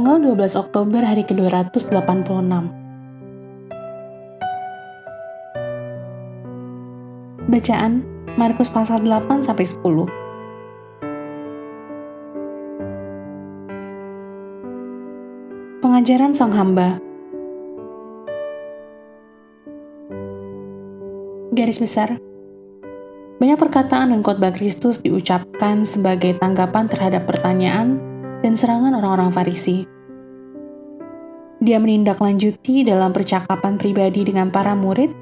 Tanggal 12 Oktober hari ke-286. Bacaan Markus pasal 8-10. Pengajaran Sang Hamba. Garis besar, banyak perkataan dan khotbah Kristus diucapkan sebagai tanggapan terhadap pertanyaan dan serangan orang-orang Farisi. Dia menindaklanjuti dalam percakapan pribadi dengan para murid,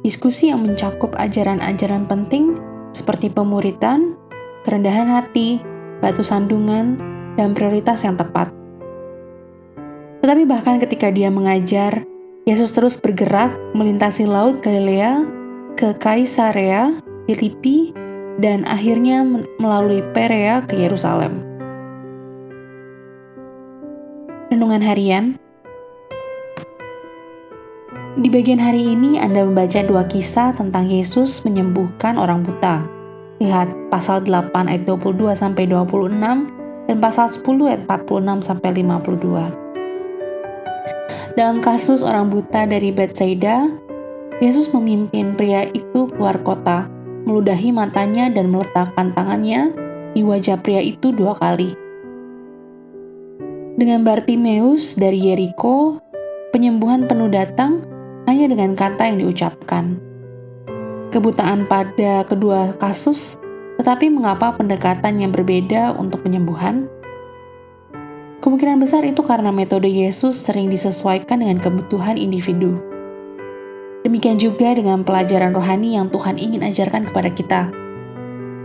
diskusi yang mencakup ajaran-ajaran penting seperti pemuritan, kerendahan hati, batu sandungan, dan prioritas yang tepat. Tetapi bahkan ketika dia mengajar, Yesus terus bergerak melintasi Laut Galilea ke Kaisarea Filipi dan akhirnya melalui Perea ke Yerusalem. Renungan harian. Di bagian hari ini Anda membaca dua kisah tentang Yesus menyembuhkan orang buta. Lihat pasal 8 ayat 22-26 dan pasal 10 ayat 46-52. Dalam kasus orang buta dari Betsaida, Yesus memimpin pria itu keluar kota, meludahi matanya dan meletakkan tangannya di wajah pria itu 2 kali. Dengan Bartimeus dari Yeriko, penyembuhan penuh datang hanya dengan kata yang diucapkan. Kebutaan pada kedua kasus, tetapi mengapa pendekatan yang berbeda untuk penyembuhan? Kemungkinan besar itu karena metode Yesus sering disesuaikan dengan kebutuhan individu. Demikian juga dengan pelajaran rohani yang Tuhan ingin ajarkan kepada kita.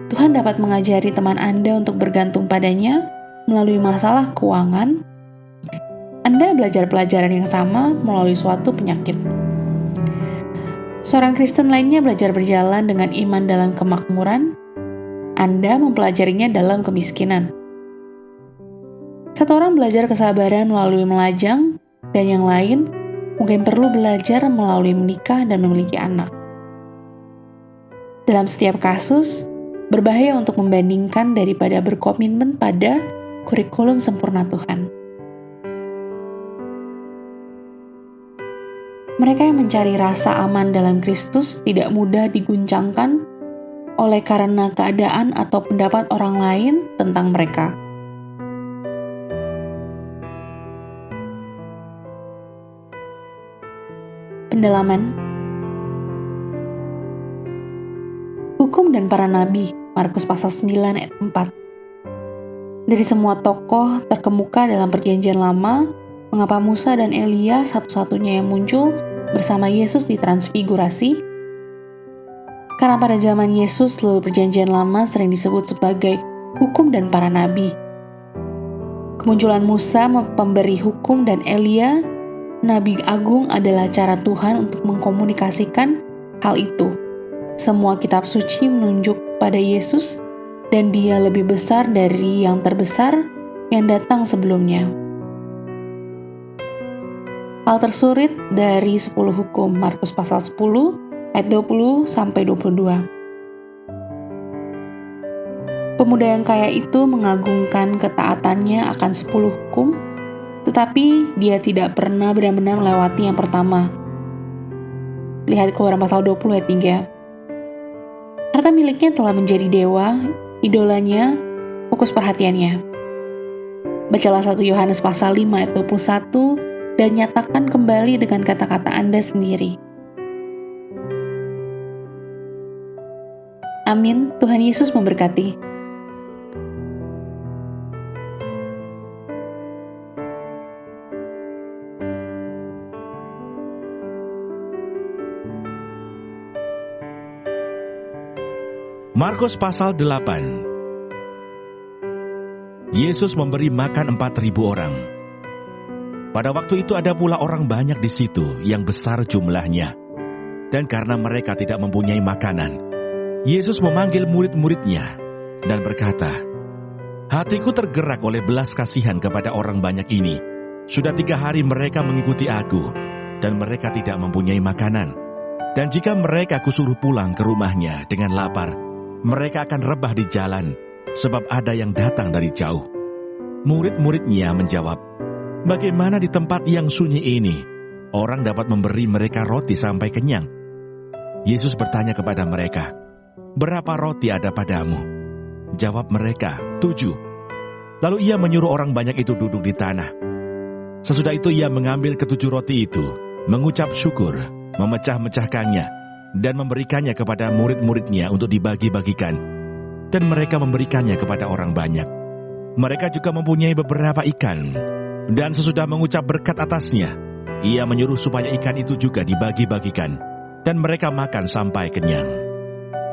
Tuhan dapat mengajari teman Anda untuk bergantung padanya melalui masalah keuangan. Anda belajar pelajaran yang sama melalui suatu penyakit. Seorang Kristen lainnya belajar berjalan dengan iman dalam kemakmuran. Anda mempelajarinya dalam kemiskinan. Satu orang belajar kesabaran melalui melajang, dan yang lain mungkin perlu belajar melalui menikah dan memiliki anak. Dalam setiap kasus, berbahaya untuk membandingkan daripada berkomitmen pada kurikulum sempurna Tuhan. Mereka yang mencari rasa aman dalam Kristus tidak mudah diguncangkan oleh karena keadaan atau pendapat orang lain tentang mereka. Pendalaman. Hukum dan para nabi, Markus pasal 9 ayat 4. Dari semua tokoh terkemuka dalam perjanjian lama, mengapa Musa dan Elia satu-satunya yang muncul bersama Yesus di transfigurasi? Karena pada zaman Yesus seluruh perjanjian lama sering disebut sebagai hukum dan para nabi. Kemunculan Musa pemberi hukum dan Elia Nabi Agung adalah cara Tuhan untuk mengkomunikasikan hal itu. Semua kitab suci menunjuk pada Yesus dan Dia lebih besar dari yang terbesar yang datang sebelumnya. Hal tersurit dari 10 hukum, Markus pasal 10 ayat 20-22. Pemuda yang kaya itu mengagungkan ketaatannya akan 10 hukum, tetapi dia tidak pernah benar-benar melewati yang pertama. Lihat Keluaran pasal 20 ayat 3. Harta miliknya telah menjadi dewa, idolanya, fokus perhatiannya. Bacalah 1 Yohanes pasal 5 ayat 21 dan nyatakan kembali dengan kata-kata Anda sendiri. Amin. Tuhan Yesus memberkati. Markus pasal 8. Yesus memberi makan 4.000 orang. Pada waktu itu ada pula orang banyak di situ yang besar jumlahnya. Dan karena mereka tidak mempunyai makanan, Yesus memanggil murid-muridnya dan berkata, "Hatiku tergerak oleh belas kasihan kepada orang banyak ini. Sudah 3 hari mereka mengikuti aku, dan mereka tidak mempunyai makanan. Dan jika mereka kusuruh pulang ke rumahnya dengan lapar, mereka akan rebah di jalan, sebab ada yang datang dari jauh." Murid-muridnya menjawab, Bagaimana di tempat yang sunyi ini orang dapat memberi mereka roti sampai kenyang? Yesus bertanya kepada mereka, "Berapa roti ada padamu?" Jawab mereka, 7. Lalu ia menyuruh orang banyak itu duduk di tanah. Sesudah itu ia mengambil ke-7 roti itu, mengucap syukur, memecah-mecahkannya, dan memberikannya kepada murid-muridnya untuk dibagi-bagikan. Dan mereka memberikannya kepada orang banyak. Mereka juga mempunyai beberapa ikan, dan sesudah mengucap berkat atasnya, ia menyuruh supaya ikan itu juga dibagi-bagikan, dan mereka makan sampai kenyang.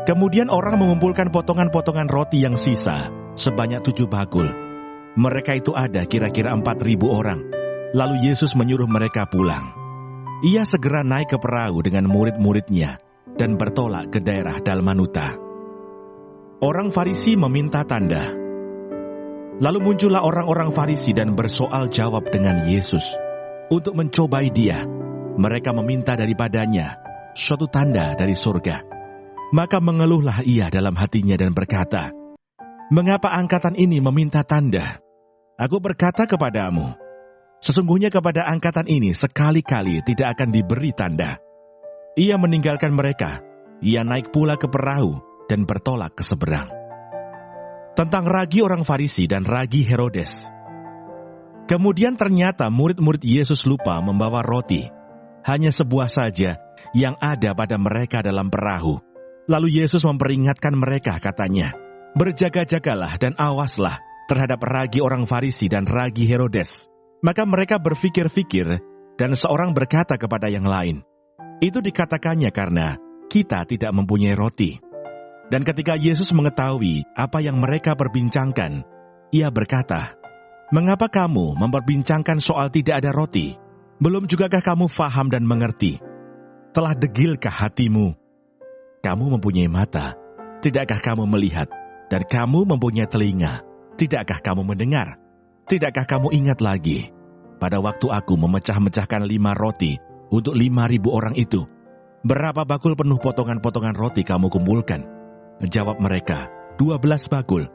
Kemudian orang mengumpulkan potongan-potongan roti yang sisa, sebanyak 7 bakul. Mereka itu ada kira-kira 4.000 orang. Lalu Yesus menyuruh mereka pulang. Ia segera naik ke perahu dengan murid-muridnya, dan bertolak ke daerah Dalmanuta. Orang Farisi meminta tanda. Lalu muncullah orang-orang Farisi dan bersoal jawab dengan Yesus. Untuk mencobai dia, mereka meminta daripadanya suatu tanda dari surga. Maka mengeluhlah ia dalam hatinya dan berkata, "Mengapa angkatan ini meminta tanda? Aku berkata kepadamu, sesungguhnya kepada angkatan ini sekali-kali tidak akan diberi tanda." Ia meninggalkan mereka, ia naik pula ke perahu dan bertolak ke seberang. Tentang ragi orang Farisi dan ragi Herodes. Kemudian ternyata murid-murid Yesus lupa membawa roti. Hanya sebuah saja yang ada pada mereka dalam perahu. Lalu Yesus memperingatkan mereka, katanya, "Berjaga-jagalah dan awaslah terhadap ragi orang Farisi dan ragi Herodes." Maka mereka berfikir-fikir, dan seorang berkata kepada yang lain, "Itu dikatakannya karena kita tidak mempunyai roti." Dan ketika Yesus mengetahui apa yang mereka perbincangkan, ia berkata, "Mengapa kamu memperbincangkan soal tidak ada roti? Belum jugakah kamu faham dan mengerti? Telah degilkah hatimu? Kamu mempunyai mata, tidakkah kamu melihat? Dan kamu mempunyai telinga, tidakkah kamu mendengar? Tidakkah kamu ingat lagi, pada waktu aku memecah-mecahkan 5 roti untuk 5.000 orang itu, berapa bakul penuh potongan-potongan roti kamu kumpulkan?" Jawab mereka, 12 bakul.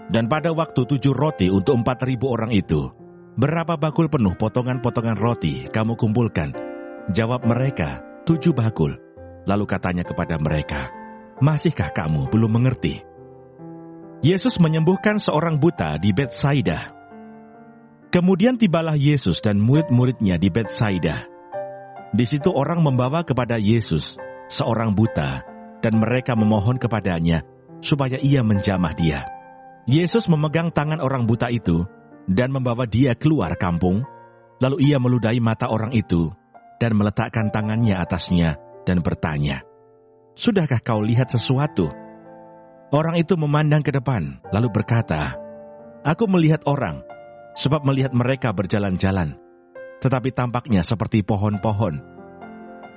Dan pada waktu 7 roti untuk 4.000 orang itu, berapa bakul penuh potongan-potongan roti kamu kumpulkan? Jawab mereka, 7 bakul. Lalu katanya kepada mereka, "Masihkah kamu belum mengerti?" Yesus menyembuhkan seorang buta di Betsaida. Kemudian tibalah Yesus dan murid-muridnya di Betsaida. Di situ orang membawa kepada Yesus seorang buta, dan mereka memohon kepadanya supaya ia menjamah dia. Yesus memegang tangan orang buta itu dan membawa dia keluar kampung. Lalu ia meludahi mata orang itu dan meletakkan tangannya atasnya dan bertanya, "Sudahkah kau lihat sesuatu?" Orang itu memandang ke depan lalu berkata, "Aku melihat orang, sebab melihat mereka berjalan-jalan, tetapi tampaknya seperti pohon-pohon."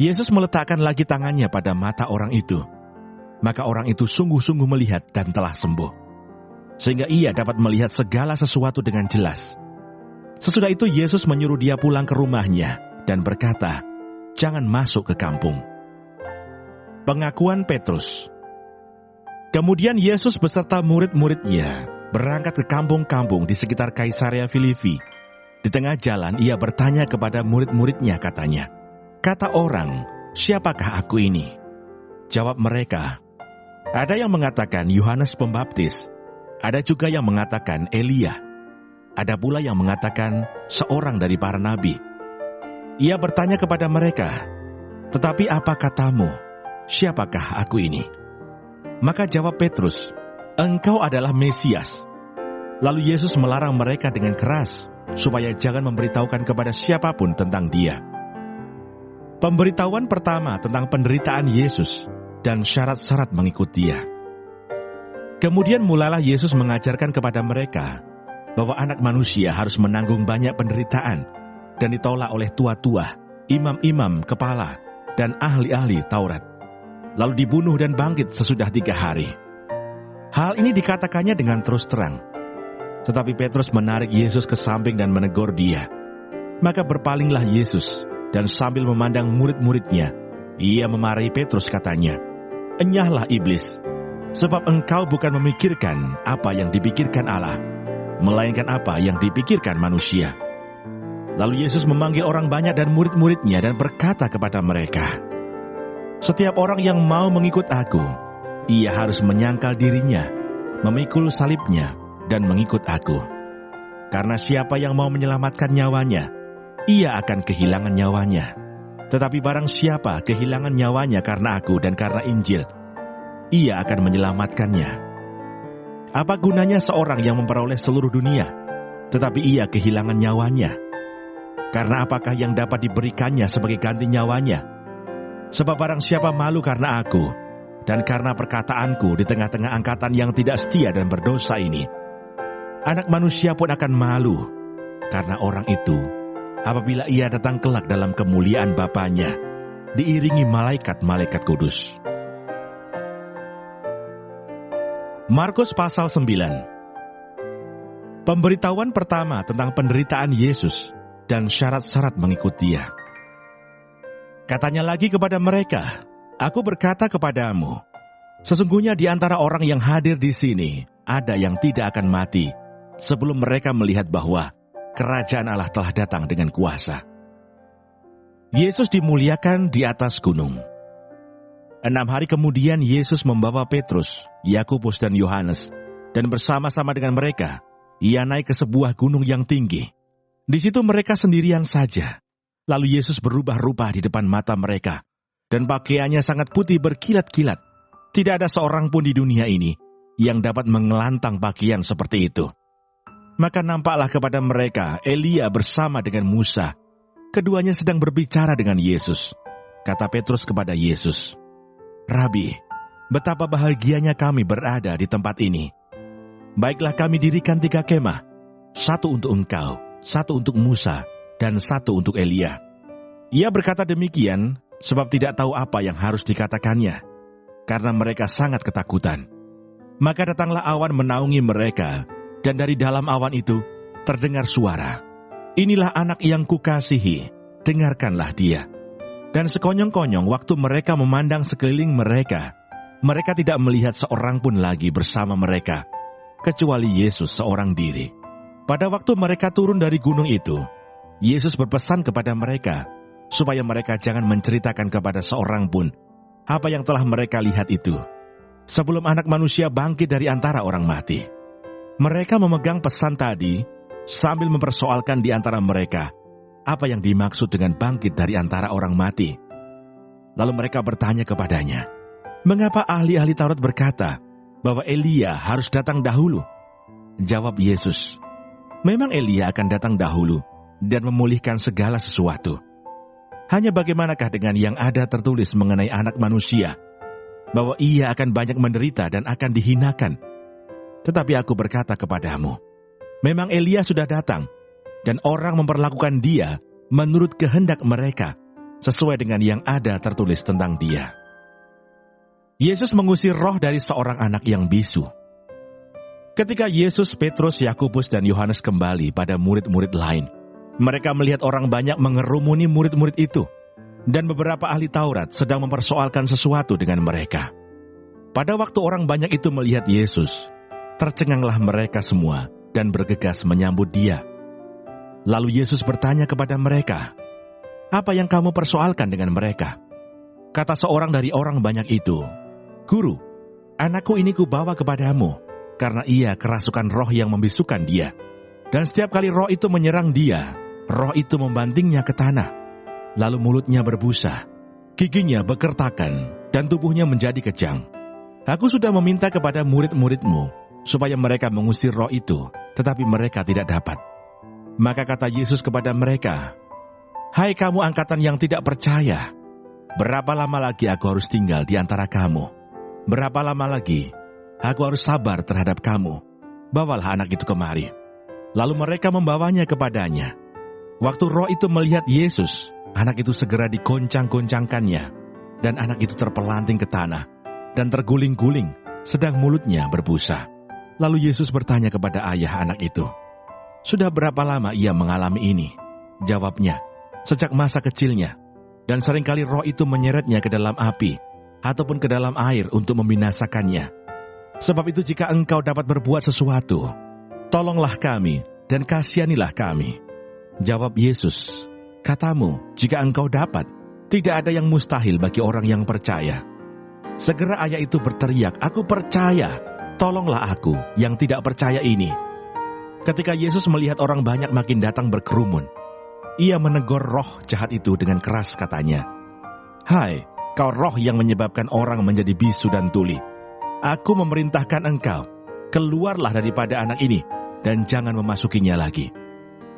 Yesus meletakkan lagi tangannya pada mata orang itu. Maka orang itu sungguh-sungguh melihat dan telah sembuh, sehingga ia dapat melihat segala sesuatu dengan jelas. Sesudah itu Yesus menyuruh dia pulang ke rumahnya dan berkata, "Jangan masuk ke kampung." Pengakuan Petrus. Kemudian Yesus beserta murid-muridnya berangkat ke kampung-kampung di sekitar Kaisarea Filipi. Di tengah jalan ia bertanya kepada murid-muridnya, katanya, "Kata orang, siapakah aku ini?" Jawab mereka, "Ada yang mengatakan Yohanes Pembaptis, ada juga yang mengatakan Elia, ada pula yang mengatakan seorang dari para nabi." Ia bertanya kepada mereka, "Tetapi apa katamu? Siapakah aku ini?" Maka jawab Petrus, "Engkau adalah Mesias." Lalu Yesus melarang mereka dengan keras supaya jangan memberitahukan kepada siapapun tentang dia. Pemberitahuan pertama tentang penderitaan Yesus dan syarat-syarat mengikut dia. Kemudian mulailah Yesus mengajarkan kepada mereka bahwa anak manusia harus menanggung banyak penderitaan dan ditolak oleh tua-tua, imam-imam kepala, dan ahli-ahli Taurat, lalu dibunuh dan bangkit sesudah 3 hari. Hal ini dikatakannya dengan terus terang. Tetapi Petrus menarik Yesus ke samping dan menegur dia. Maka berpalinglah Yesus dan sambil memandang murid-muridnya, ia memarahi Petrus, katanya, "Enyahlah iblis, sebab engkau bukan memikirkan apa yang dipikirkan Allah, melainkan apa yang dipikirkan manusia." Lalu Yesus memanggil orang banyak dan murid-muridnya dan berkata kepada mereka, "Setiap orang yang mau mengikut aku, ia harus menyangkal dirinya, memikul salibnya, dan mengikut aku. Karena siapa yang mau menyelamatkan nyawanya, ia akan kehilangan nyawanya. Tetapi barang siapa kehilangan nyawanya karena aku dan karena Injil, ia akan menyelamatkannya. Apa gunanya seorang yang memperoleh seluruh dunia, tetapi ia kehilangan nyawanya? Karena apakah yang dapat diberikannya sebagai ganti nyawanya? Sebab barang siapa malu karena aku, dan karena perkataanku di tengah-tengah angkatan yang tidak setia dan berdosa ini, Anak Manusia pun akan malu, karena orang itu, apabila ia datang kelak dalam kemuliaan Bapanya, diiringi malaikat-malaikat kudus." Markus pasal 9. Pemberitahuan pertama tentang penderitaan Yesus dan syarat-syarat mengikut Dia. Katanya lagi kepada mereka, "Aku berkata kepadamu, sesungguhnya di antara orang yang hadir di sini, ada yang tidak akan mati, sebelum mereka melihat bahwa kerajaan Allah telah datang dengan kuasa." Yesus dimuliakan di atas gunung. 6 hari kemudian Yesus membawa Petrus, Yakobus dan Yohanes, dan bersama-sama dengan mereka, ia naik ke sebuah gunung yang tinggi. Di situ mereka sendirian saja. Lalu Yesus berubah rupa di depan mata mereka, dan pakaiannya sangat putih berkilat-kilat. Tidak ada seorang pun di dunia ini yang dapat mengelantang pakaian seperti itu. Maka nampaklah kepada mereka Elia bersama dengan Musa. Keduanya sedang berbicara dengan Yesus. Kata Petrus kepada Yesus, "Rabi, betapa bahagianya kami berada di tempat ini. Baiklah kami dirikan 3 kemah, 1 untuk engkau, 1 untuk Musa, dan 1 untuk Elia." Ia berkata demikian sebab tidak tahu apa yang harus dikatakannya, karena mereka sangat ketakutan. Maka datanglah awan menaungi mereka, dan dari dalam awan itu terdengar suara, "Inilah anak yang kukasihi, dengarkanlah dia." Dan sekonyong-konyong waktu mereka memandang sekeliling mereka, mereka tidak melihat seorang pun lagi bersama mereka, kecuali Yesus seorang diri. Pada waktu mereka turun dari gunung itu, Yesus berpesan kepada mereka, supaya mereka jangan menceritakan kepada seorang pun apa yang telah mereka lihat itu, sebelum Anak Manusia bangkit dari antara orang mati. Mereka memegang pesan tadi, sambil mempersoalkan di antara mereka, apa yang dimaksud dengan bangkit dari antara orang mati. Lalu mereka bertanya kepadanya, "Mengapa ahli-ahli Taurat berkata bahwa Elia harus datang dahulu?" Jawab Yesus, "Memang Elia akan datang dahulu dan memulihkan segala sesuatu. Hanya bagaimanakah dengan yang ada tertulis mengenai Anak Manusia, bahwa ia akan banyak menderita dan akan dihinakan? Tetapi aku berkata kepadamu, memang Elia sudah datang, dan orang memperlakukan dia menurut kehendak mereka, sesuai dengan yang ada tertulis tentang dia." Yesus mengusir roh dari seorang anak yang bisu. Ketika Yesus, Petrus, Yakobus, dan Yohanes kembali pada murid-murid lain, mereka melihat orang banyak mengerumuni murid-murid itu, dan beberapa ahli Taurat sedang mempersoalkan sesuatu dengan mereka. Pada waktu orang banyak itu melihat Yesus, tercenganglah mereka semua dan bergegas menyambut Dia. Lalu Yesus bertanya kepada mereka, "Apa yang kamu persoalkan dengan mereka?" Kata seorang dari orang banyak itu, "Guru, anakku ini kubawa kepadamu, karena ia kerasukan roh yang membisukan dia. Dan setiap kali roh itu menyerang dia, roh itu membantingnya ke tanah. Lalu mulutnya berbusa, giginya bekertakan, dan tubuhnya menjadi kejang. Aku sudah meminta kepada murid-muridmu, supaya mereka mengusir roh itu, tetapi mereka tidak dapat." Maka kata Yesus kepada mereka, "Hai kamu angkatan yang tidak percaya, berapa lama lagi aku harus tinggal di antara kamu? Berapa lama lagi aku harus sabar terhadap kamu? Bawalah anak itu kemari." Lalu mereka membawanya kepadanya. Waktu roh itu melihat Yesus, anak itu segera digoncang-goncangkannya, dan anak itu terpelanting ke tanah, dan terguling-guling, sedang mulutnya berbusa. Lalu Yesus bertanya kepada ayah anak itu, "Sudah berapa lama ia mengalami ini?" Jawabnya, "Sejak masa kecilnya, dan seringkali roh itu menyeretnya ke dalam api, ataupun ke dalam air untuk membinasakannya. Sebab itu jika engkau dapat berbuat sesuatu, tolonglah kami dan kasihanilah kami." Jawab Yesus, "Katamu, jika engkau dapat, tidak ada yang mustahil bagi orang yang percaya." Segera ayah itu berteriak, "Aku percaya, tolonglah aku yang tidak percaya ini." Ketika Yesus melihat orang banyak makin datang berkerumun, ia menegur roh jahat itu dengan keras, katanya, "Hai, kau roh yang menyebabkan orang menjadi bisu dan tuli. Aku memerintahkan engkau, keluarlah daripada anak ini, dan jangan memasukinya lagi."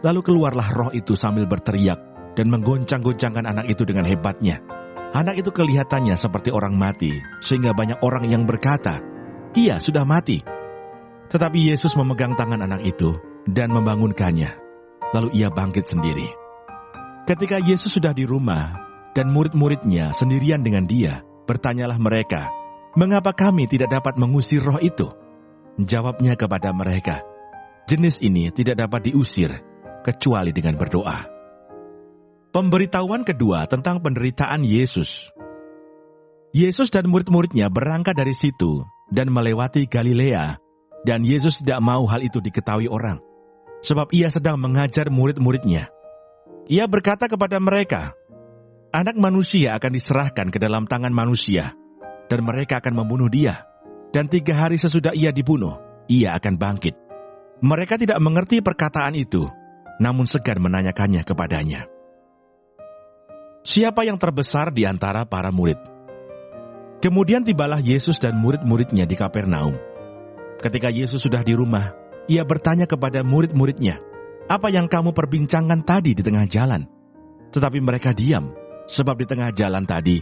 Lalu keluarlah roh itu sambil berteriak dan menggoncang-goncangkan anak itu dengan hebatnya. Anak itu kelihatannya seperti orang mati, sehingga banyak orang yang berkata, "Ia sudah mati." Tetapi Yesus memegang tangan anak itu dan membangunkannya. Lalu ia bangkit sendiri. Ketika Yesus sudah di rumah dan murid-muridnya sendirian dengan dia, bertanyalah mereka, "Mengapa kami tidak dapat mengusir roh itu?" Jawabnya kepada mereka, "Jenis ini tidak dapat diusir, kecuali dengan berdoa." Pemberitahuan kedua tentang penderitaan Yesus. Yesus dan murid-muridnya berangkat dari situ dan melewati Galilea, dan Yesus tidak mau hal itu diketahui orang, sebab ia sedang mengajar murid-muridnya. Ia berkata kepada mereka, "Anak manusia akan diserahkan ke dalam tangan manusia, dan mereka akan membunuh dia, dan 3 hari sesudah ia dibunuh, ia akan bangkit." Mereka tidak mengerti perkataan itu, namun segan menanyakannya kepadanya. Siapa yang terbesar di antara para murid? Kemudian tibalah Yesus dan murid-muridnya di Kapernaum. Ketika Yesus sudah di rumah, ia bertanya kepada murid-muridnya, "Apa yang kamu perbincangkan tadi di tengah jalan?" Tetapi mereka diam, sebab di tengah jalan tadi,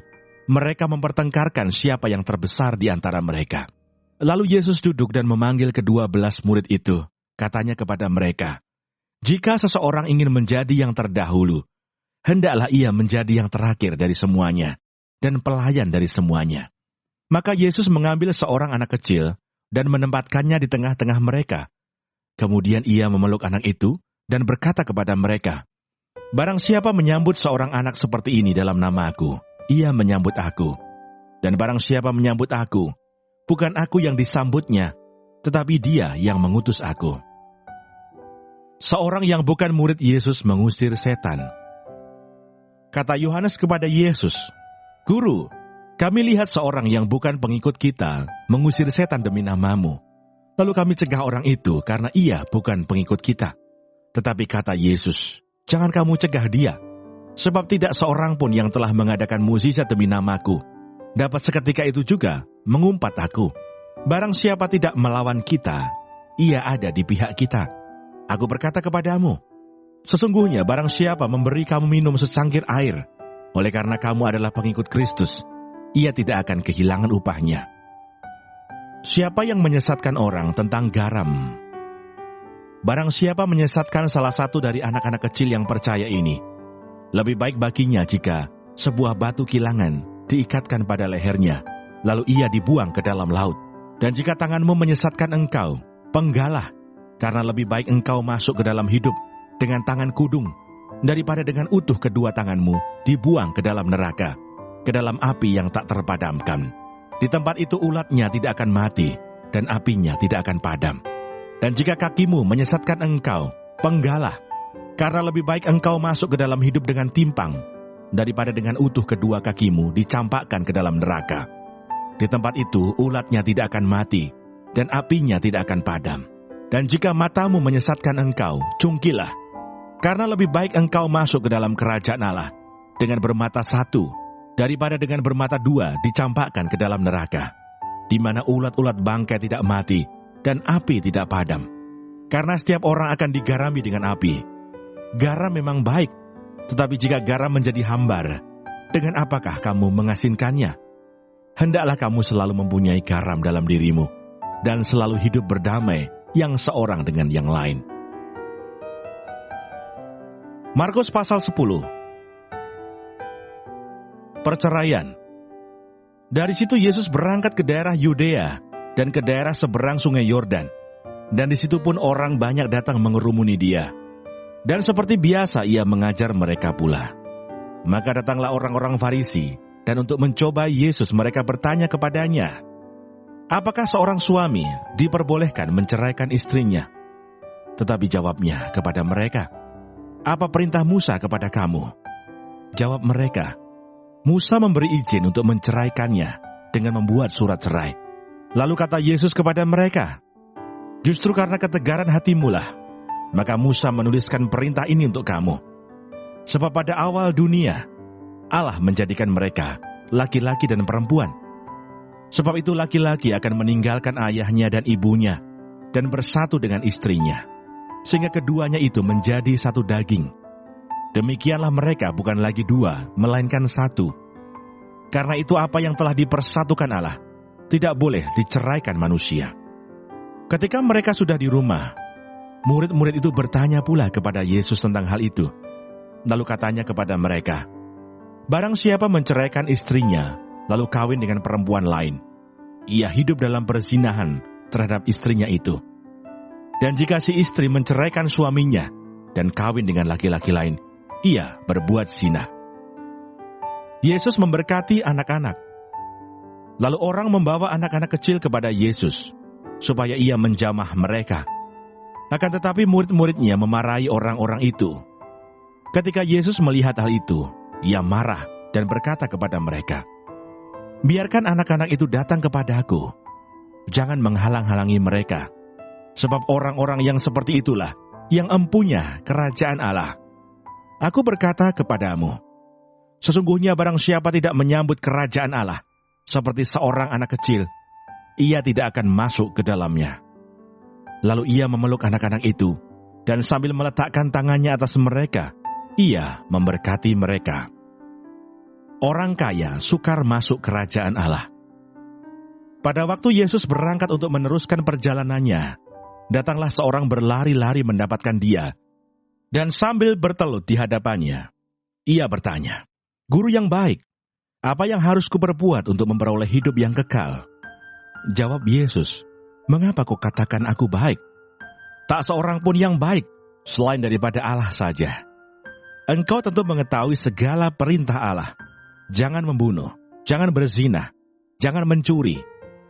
mereka mempertengkarkan siapa yang terbesar di antara mereka. Lalu Yesus duduk dan memanggil ke-12 murid itu. Katanya kepada mereka, "Jika seseorang ingin menjadi yang terdahulu, hendaklah ia menjadi yang terakhir dari semuanya, dan pelayan dari semuanya." Maka Yesus mengambil seorang anak kecil dan menempatkannya di tengah-tengah mereka. Kemudian ia memeluk anak itu dan berkata kepada mereka, "Barang siapa menyambut seorang anak seperti ini dalam nama aku, ia menyambut aku. Dan barang siapa menyambut aku, bukan aku yang disambutnya, tetapi dia yang mengutus aku." Seorang yang bukan murid Yesus mengusir setan. Kata Yohanes kepada Yesus, "Guru, kami lihat seorang yang bukan pengikut kita mengusir setan demi namamu. Lalu kami cegah orang itu karena ia bukan pengikut kita." Tetapi kata Yesus, "Jangan kamu cegah dia, sebab tidak seorang pun yang telah mengadakan mukjizat demi namaku dapat seketika itu juga mengumpat aku. Barang siapa tidak melawan kita, ia ada di pihak kita. Aku berkata kepadamu, sesungguhnya barang siapa memberi kamu minum secangkir air, oleh karena kamu adalah pengikut Kristus, ia tidak akan kehilangan upahnya." Siapa yang menyesatkan orang tentang garam? Barang siapa menyesatkan salah satu dari anak-anak kecil yang percaya ini, lebih baik baginya jika sebuah batu kilangan diikatkan pada lehernya, lalu ia dibuang ke dalam laut. Dan jika tanganmu menyesatkan engkau, penggalah, karena lebih baik engkau masuk ke dalam hidup dengan tangan kudung, daripada dengan utuh kedua tanganmu dibuang ke dalam neraka, ke dalam api yang tak terpadamkan. Di tempat itu ulatnya tidak akan mati, dan apinya tidak akan padam. Dan jika kakimu menyesatkan engkau, penggalah, karena lebih baik engkau masuk ke dalam hidup dengan timpang, daripada dengan utuh kedua kakimu dicampakkan ke dalam neraka. Di tempat itu ulatnya tidak akan mati, dan apinya tidak akan padam. Dan jika matamu menyesatkan engkau, cungkilah, karena lebih baik engkau masuk ke dalam kerajaan Allah dengan bermata satu, daripada dengan bermata dua dicampakkan ke dalam neraka, di mana ulat-ulat bangkai tidak mati, dan api tidak padam. Karena setiap orang akan digarami dengan api. Garam memang baik, tetapi jika garam menjadi hambar, dengan apakah kamu mengasinkannya? Hendaklah kamu selalu mempunyai garam dalam dirimu, dan selalu hidup berdamai yang seorang dengan yang lain. Markus pasal 10. Perceraian. Dari situ Yesus berangkat ke daerah Yudea dan ke daerah seberang sungai Yordan, dan di situ pun orang banyak datang mengerumuni dia. Dan seperti biasa ia mengajar mereka pula. Maka datanglah orang-orang Farisi, dan untuk mencoba Yesus mereka bertanya kepadanya, "Apakah seorang suami diperbolehkan menceraikan istrinya?" Tetapi jawabnya kepada mereka, apa perintah Musa kepada kamu?" Jawab mereka, "Musa memberi izin untuk menceraikannya dengan membuat surat cerai." Lalu kata Yesus kepada mereka, "Justru karena ketegaran hatimulah, maka Musa menuliskan perintah ini untuk kamu. Sebab pada awal dunia, Allah menjadikan mereka laki-laki dan perempuan. Sebab itu laki-laki akan meninggalkan ayahnya dan ibunya dan bersatu dengan istrinya, sehingga keduanya itu menjadi satu daging. Demikianlah mereka bukan lagi dua, melainkan satu. Karena itu apa yang telah dipersatukan Allah tidak boleh diceraikan manusia." Ketika mereka sudah di rumah, murid-murid itu bertanya pula kepada Yesus tentang hal itu. Lalu katanya kepada mereka, "Barang siapa menceraikan istrinya, lalu kawin dengan perempuan lain, ia hidup dalam perzinahan terhadap istrinya itu. Dan jika si istri menceraikan suaminya dan kawin dengan laki-laki lain, ia berbuat zina." Yesus memberkati anak-anak. Lalu orang membawa anak-anak kecil kepada Yesus, supaya ia menjamah mereka. Akan tetapi murid-muridnya memarahi orang-orang itu. Ketika Yesus melihat hal itu, ia marah dan berkata kepada mereka, "Biarkan anak-anak itu datang kepadaku. Jangan menghalang-halangi mereka. Sebab orang-orang yang seperti itulah yang empunya kerajaan Allah. Aku berkata kepadamu, sesungguhnya barang siapa tidak menyambut kerajaan Allah seperti seorang anak kecil, ia tidak akan masuk ke dalamnya." Lalu ia memeluk anak-anak itu, dan sambil meletakkan tangannya atas mereka, ia memberkati mereka. Orang kaya sukar masuk kerajaan Allah. Pada waktu Yesus berangkat untuk meneruskan perjalanannya, datanglah seorang berlari-lari mendapatkan dia, dan sambil bertelut di hadapannya, ia bertanya, "Guru yang baik, apa yang harus kuperbuat untuk memperoleh hidup yang kekal?" Jawab Yesus, "Mengapa kau katakan aku baik? Tak seorang pun yang baik, selain daripada Allah saja. Engkau tentu mengetahui segala perintah Allah. Jangan membunuh, jangan berzina, jangan mencuri,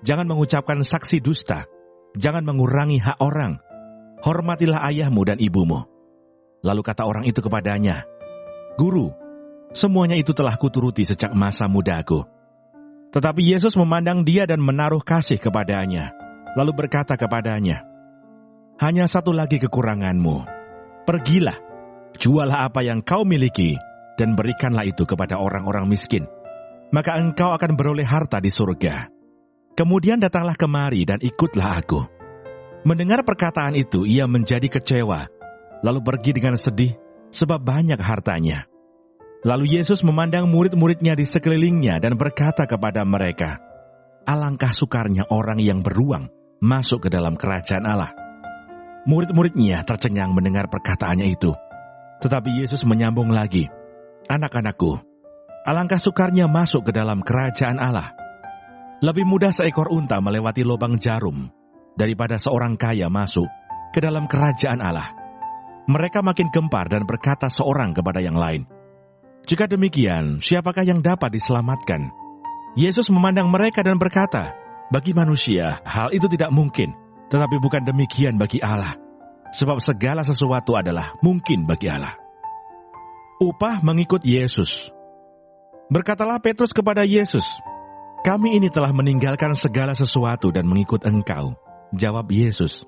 jangan mengucapkan saksi dusta, jangan mengurangi hak orang, hormatilah ayahmu dan ibumu." Lalu kata orang itu kepadanya, "Guru, semuanya itu telah kuturuti sejak masa mudaku." Tetapi Yesus memandang dia dan menaruh kasih kepadanya, lalu berkata kepadanya, "Hanya satu lagi kekuranganmu. Pergilah, jualah apa yang kau miliki, dan berikanlah itu kepada orang-orang miskin. Maka engkau akan beroleh harta di surga. Kemudian datanglah kemari dan ikutlah aku." Mendengar perkataan itu, ia menjadi kecewa, lalu pergi dengan sedih, sebab banyak hartanya. Lalu Yesus memandang murid-muridnya di sekelilingnya dan berkata kepada mereka, "Alangkah sukarnya orang yang beruang masuk ke dalam kerajaan Allah." Murid-muridnya tercengang mendengar perkataannya itu. Tetapi Yesus menyambung lagi, "Anak-anakku, alangkah sukarnya masuk ke dalam kerajaan Allah. Lebih mudah seekor unta melewati lubang jarum daripada seorang kaya masuk ke dalam kerajaan Allah." Mereka makin gempar dan berkata seorang kepada yang lain, "Jika demikian, siapakah yang dapat diselamatkan?" Yesus memandang mereka dan berkata, "Bagi manusia, hal itu tidak mungkin, tetapi bukan demikian bagi Allah. Sebab segala sesuatu adalah mungkin bagi Allah." Upah mengikut Yesus. Berkatalah Petrus kepada Yesus, "Kami ini telah meninggalkan segala sesuatu dan mengikut Engkau." Jawab Yesus,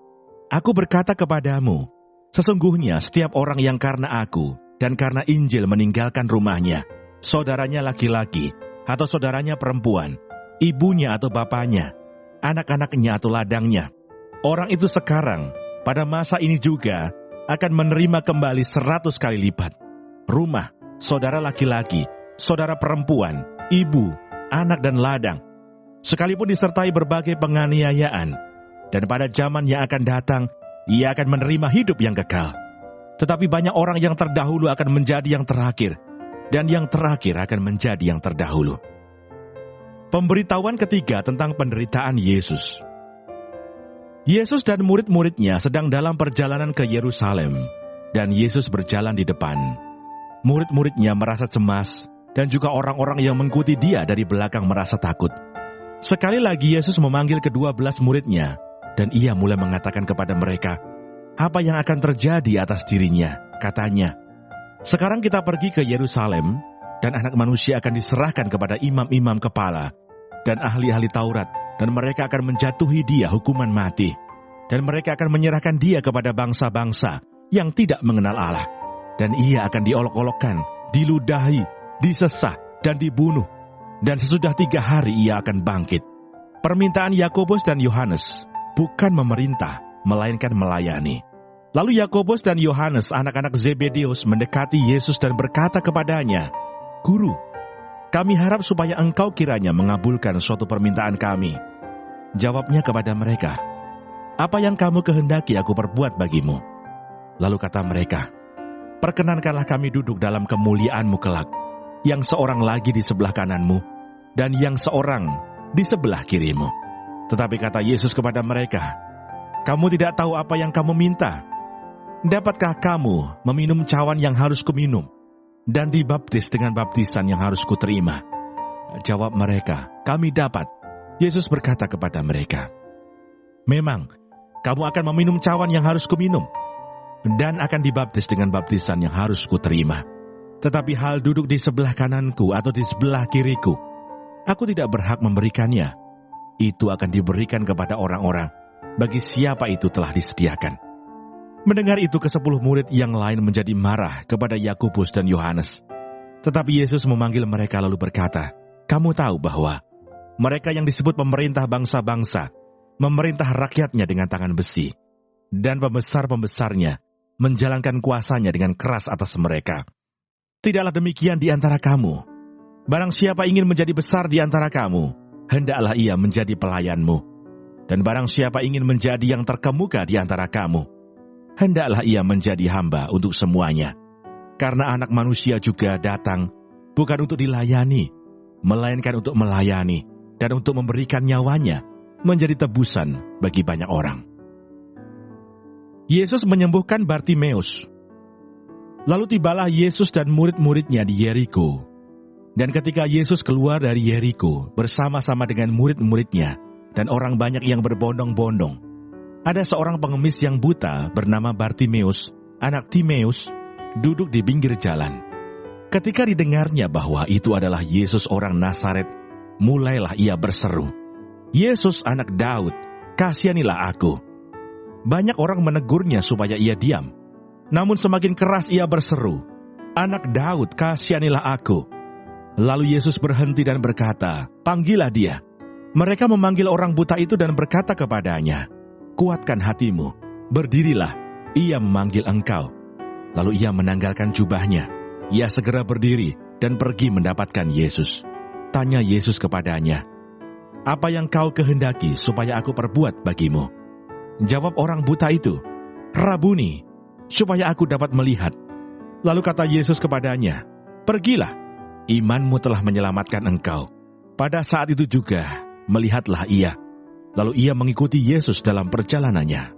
"Aku berkata kepadamu, sesungguhnya setiap orang yang karena aku dan karena Injil meninggalkan rumahnya, saudaranya laki-laki atau saudaranya perempuan, ibunya atau bapaknya, anak-anaknya atau ladangnya, orang itu sekarang, pada masa ini juga, akan menerima kembali 100 kali lipat. Rumah, saudara laki-laki, saudara perempuan, ibu, anak dan ladang, sekalipun disertai berbagai penganiayaan, dan pada zaman yang akan datang, ia akan menerima hidup yang kekal. Tetapi banyak orang yang terdahulu akan menjadi yang terakhir, dan yang terakhir akan menjadi yang terdahulu." Pemberitahuan ketiga tentang penderitaan Yesus. Yesus dan murid-muridnya sedang dalam perjalanan ke Yerusalem, dan Yesus berjalan di depan. Murid-muridnya merasa cemas, dan juga orang-orang yang mengikuti dia dari belakang merasa takut. Sekali lagi Yesus memanggil ke-12 muridnya, dan ia mulai mengatakan kepada mereka apa yang akan terjadi atas dirinya. Katanya, Sekarang kita pergi ke Yerusalem, dan Anak Manusia akan diserahkan kepada imam-imam kepala dan ahli-ahli Taurat, dan mereka akan menjatuhi dia hukuman mati. Dan mereka akan menyerahkan dia kepada bangsa-bangsa yang tidak mengenal Allah. Dan ia akan diolok-olokkan, diludahi, disesah, dan dibunuh. Dan sesudah 3 hari ia akan bangkit. Permintaan Yakobus dan Yohanes bukan memerintah, melainkan melayani. Lalu Yakobus dan Yohanes, anak-anak Zebedeus, mendekati Yesus dan berkata kepadanya, "Guru, kami harap supaya engkau kiranya mengabulkan suatu permintaan kami." Jawabnya kepada mereka, "Apa yang kamu kehendaki aku perbuat bagimu?" Lalu kata mereka, "Perkenankanlah kami duduk dalam kemuliaan-Mu kelak, yang seorang lagi di sebelah kananmu, dan yang seorang di sebelah kirimu." Tetapi kata Yesus kepada mereka, "Kamu tidak tahu apa yang kamu minta. Dapatkah kamu meminum cawan yang harus kuminum, dan dibaptis dengan baptisan yang harus kuterima?" Jawab mereka, "Kami dapat." Yesus berkata kepada mereka, "Memang, kamu akan meminum cawan yang harus kuminum, dan akan dibaptis dengan baptisan yang harus kuterima. Tetapi hal duduk di sebelah kananku atau di sebelah kiriku, aku tidak berhak memberikannya. Itu akan diberikan kepada orang-orang, bagi siapa itu telah disediakan." Mendengar itu, ke-10 murid yang lain menjadi marah kepada Yakobus dan Yohanes. Tetapi Yesus memanggil mereka lalu berkata, "Kamu tahu bahwa mereka yang disebut pemerintah bangsa-bangsa memerintah rakyatnya dengan tangan besi, dan pembesar-pembesarnya menjalankan kuasanya dengan keras atas mereka. Tidaklah demikian di antara kamu. Barang siapa ingin menjadi besar di antara kamu, hendaklah ia menjadi pelayanmu. Dan barang siapa ingin menjadi yang terkemuka di antara kamu, hendaklah ia menjadi hamba untuk semuanya. Karena Anak Manusia juga datang, bukan untuk dilayani, melainkan untuk melayani, dan untuk memberikan nyawanya, menjadi tebusan bagi banyak orang." Yesus menyembuhkan Bartimeus. Lalu tibalah Yesus dan murid-muridnya di Yeriko. Dan ketika Yesus keluar dari Yeriko bersama-sama dengan murid-muridnya dan orang banyak yang berbondong-bondong, ada seorang pengemis yang buta bernama Bartimeus, anak Timeus, duduk di pinggir jalan. Ketika didengarnya bahwa itu adalah Yesus orang Nazaret, mulailah ia berseru, "Yesus anak Daud, kasihanilah aku." Banyak orang menegurnya supaya ia diam. Namun semakin keras ia berseru, "Anak Daud, kasihanilah aku." Lalu Yesus berhenti dan berkata, "Panggillah dia." Mereka memanggil orang buta itu dan berkata kepadanya, "Kuatkan hatimu, berdirilah, ia memanggil engkau." Lalu ia menanggalkan jubahnya. Ia segera berdiri dan pergi mendapatkan Yesus. Tanya Yesus kepadanya, "Apa yang kau kehendaki supaya aku perbuat bagimu?" Jawab orang buta itu, "Rabuni, supaya aku dapat melihat." Lalu kata Yesus kepadanya, "Pergilah, imanmu telah menyelamatkan engkau." Pada saat itu juga, melihatlah ia. Lalu ia mengikuti Yesus dalam perjalanannya.